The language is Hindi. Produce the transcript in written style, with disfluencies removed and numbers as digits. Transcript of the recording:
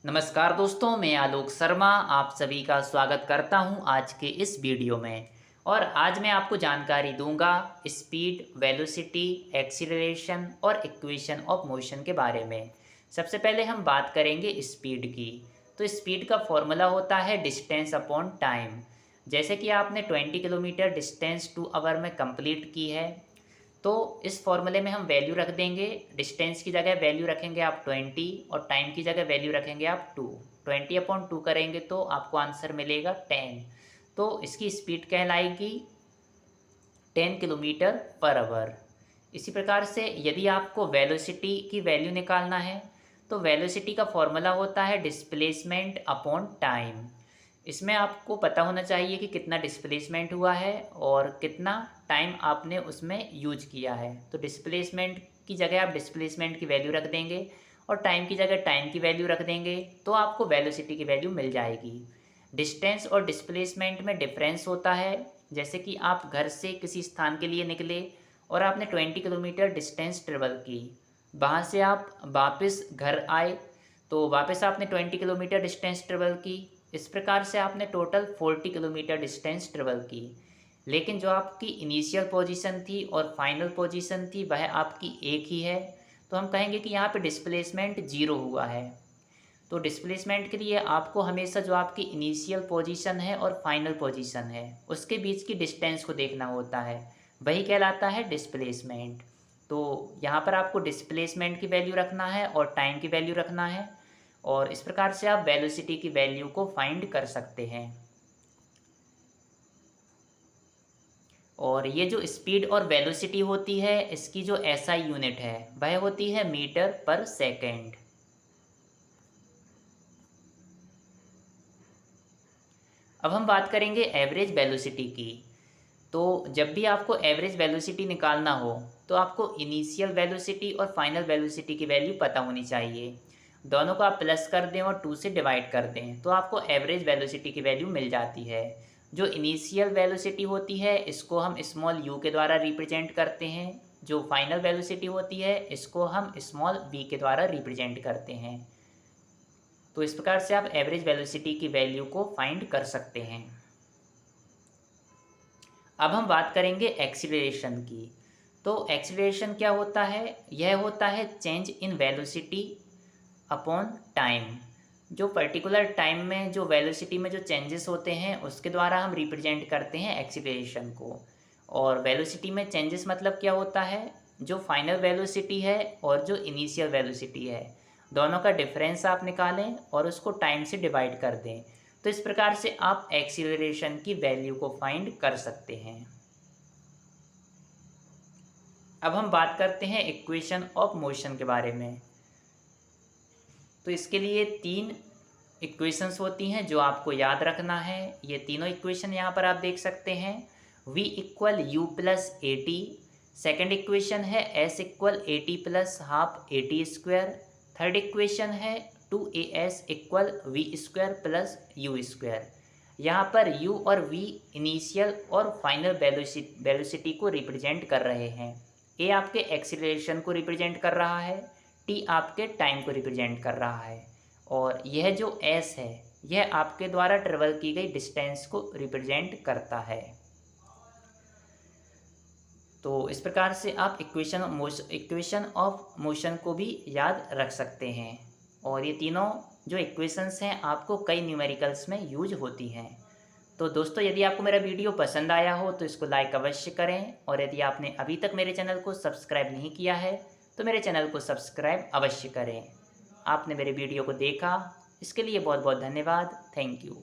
नमस्कार दोस्तों, मैं आलोक शर्मा आप सभी का स्वागत करता हूं आज के इस वीडियो में। और आज मैं आपको जानकारी दूंगा स्पीड, वेलोसिटी, एक्सीलरेशन और इक्वेशन ऑफ मोशन के बारे में। सबसे पहले हम बात करेंगे स्पीड की। तो स्पीड का फॉर्मूला होता है डिस्टेंस अपॉन टाइम। जैसे कि आपने 20 किलोमीटर डिस्टेंस 2 आवर में कंप्लीट की है, तो इस फॉर्मूले में हम वैल्यू रख देंगे। डिस्टेंस की जगह वैल्यू रखेंगे आप 20 और टाइम की जगह वैल्यू रखेंगे आप 2। 20/2 करेंगे तो आपको आंसर मिलेगा 10। तो इसकी स्पीड कहलाएगी 10 किलोमीटर पर आवर। इसी प्रकार से यदि आपको वेलोसिटी की वैल्यू निकालना है तो वेलोसिटी का फॉर्मूला होता है डिस्प्लेसमेंट अपॉन टाइम। इसमें आपको पता होना चाहिए कि कितना डिस्प्लेसमेंट हुआ है और कितना टाइम आपने उसमें यूज किया है। तो डिस्प्लेसमेंट की जगह आप डिस्प्लेसमेंट की वैल्यू रख देंगे और टाइम की जगह टाइम की वैल्यू रख देंगे, तो आपको वेलोसिटी की वैल्यू मिल जाएगी। डिस्टेंस और डिस्प्लेसमेंट में डिफरेंस होता है। जैसे कि आप घर से किसी स्थान के लिए निकले और आपने 20 किलोमीटर डिस्टेंस ट्रेवल की, वहाँ से आप वापस घर आए तो वापस आपने 20 किलोमीटर डिस्टेंस ट्रेवल की। इस प्रकार से आपने टोटल 40 किलोमीटर डिस्टेंस ट्रेवल की। लेकिन जो आपकी इनिशियल पोजीशन थी और फाइनल पोजीशन थी वह आपकी एक ही है, तो हम कहेंगे कि यहाँ पे डिस्प्लेसमेंट ज़ीरो हुआ है। तो डिस्प्लेसमेंट के लिए आपको हमेशा जो आपकी इनिशियल पोजीशन है और फाइनल पोजीशन है उसके बीच की डिस्टेंस को देखना होता है, वही कहलाता है डिस्प्लेसमेंट। तो यहाँ पर आपको डिस्प्लेसमेंट की वैल्यू रखना है और टाइम की वैल्यू रखना है, और इस प्रकार से आप वेलोसिटी की वैल्यू को फाइंड कर सकते हैं। और ये जो स्पीड और वेलोसिटी होती है इसकी जो एसआई यूनिट है वह होती है मीटर पर सेकेंड। अब हम बात करेंगे एवरेज वेलोसिटी की। तो जब भी आपको एवरेज वेलोसिटी निकालना हो तो आपको इनिशियल वेलोसिटी और फाइनल वेलोसिटी की वैल्यू पता होनी चाहिए। दोनों को आप प्लस कर दें और 2 से डिवाइड कर दें तो आपको एवरेज वेलोसिटी की वैल्यू मिल जाती है। जो इनिशियल वेलोसिटी होती है इसको हम स्मॉल यू के द्वारा रिप्रेजेंट करते हैं। जो फाइनल वेलोसिटी होती है इसको हम स्मॉल वी के द्वारा रिप्रेजेंट करते हैं। तो इस प्रकार से आप एवरेज वेलोसिटी की वैल्यू को फाइंड कर सकते हैं। अब हम बात करेंगे एक्सीलरेशन की। तो एक्सीलरेशन क्या होता है? यह होता है change in velocity upon time. जो पर्टिकुलर टाइम में जो वेलोसिटी में जो चेंजेस होते हैं उसके द्वारा हम रिप्रेजेंट करते हैं एक्सीलरेशन को। और वेलोसिटी में चेंजेस मतलब क्या होता है? जो फाइनल वेलोसिटी है और जो इनिशियल वेलोसिटी है दोनों का डिफरेंस आप निकालें और उसको टाइम से डिवाइड कर दें, तो इस प्रकार से आप एक्सीलरेशन की वैल्यू को फाइंड कर सकते हैं। अब हम बात करते हैं इक्वेशन ऑफ मोशन के बारे में। तो इसके लिए 3 इक्वेशंस होती हैं जो आपको याद रखना है। ये तीनों इक्वेशन यहाँ पर आप देख सकते हैं। v equal U plus A T. Second equation है s equal A T plus half A T square. Third equation है 2as equal V square plus U square. यहाँ पर u और v इनिशियल और फाइनल वेलोसिटी को रिप्रेजेंट कर रहे हैं। a आपके एक्सीलरेशन को रिप्रेजेंट कर रहा है, t आपके टाइम को रिप्रेजेंट कर रहा है, और यह जो s है यह आपके द्वारा ट्रेवल की गई डिस्टेंस को रिप्रेजेंट करता है। तो इस प्रकार से आप इक्वेशन ऑफ मोशन को भी याद रख सकते हैं। और ये तीनों जो इक्वेशंस हैं आपको कई न्यूमेरिकल्स में यूज होती हैं। तो दोस्तों, यदि आपको मेरा वीडियो पसंद आया हो तो इसको लाइक अवश्य करें, और यदि आपने अभी तक मेरे चैनल को सब्सक्राइब नहीं किया है तो मेरे चैनल को सब्सक्राइब अवश्य करें। आपने मेरे वीडियो को देखा इसके लिए बहुत बहुत धन्यवाद। Thank you.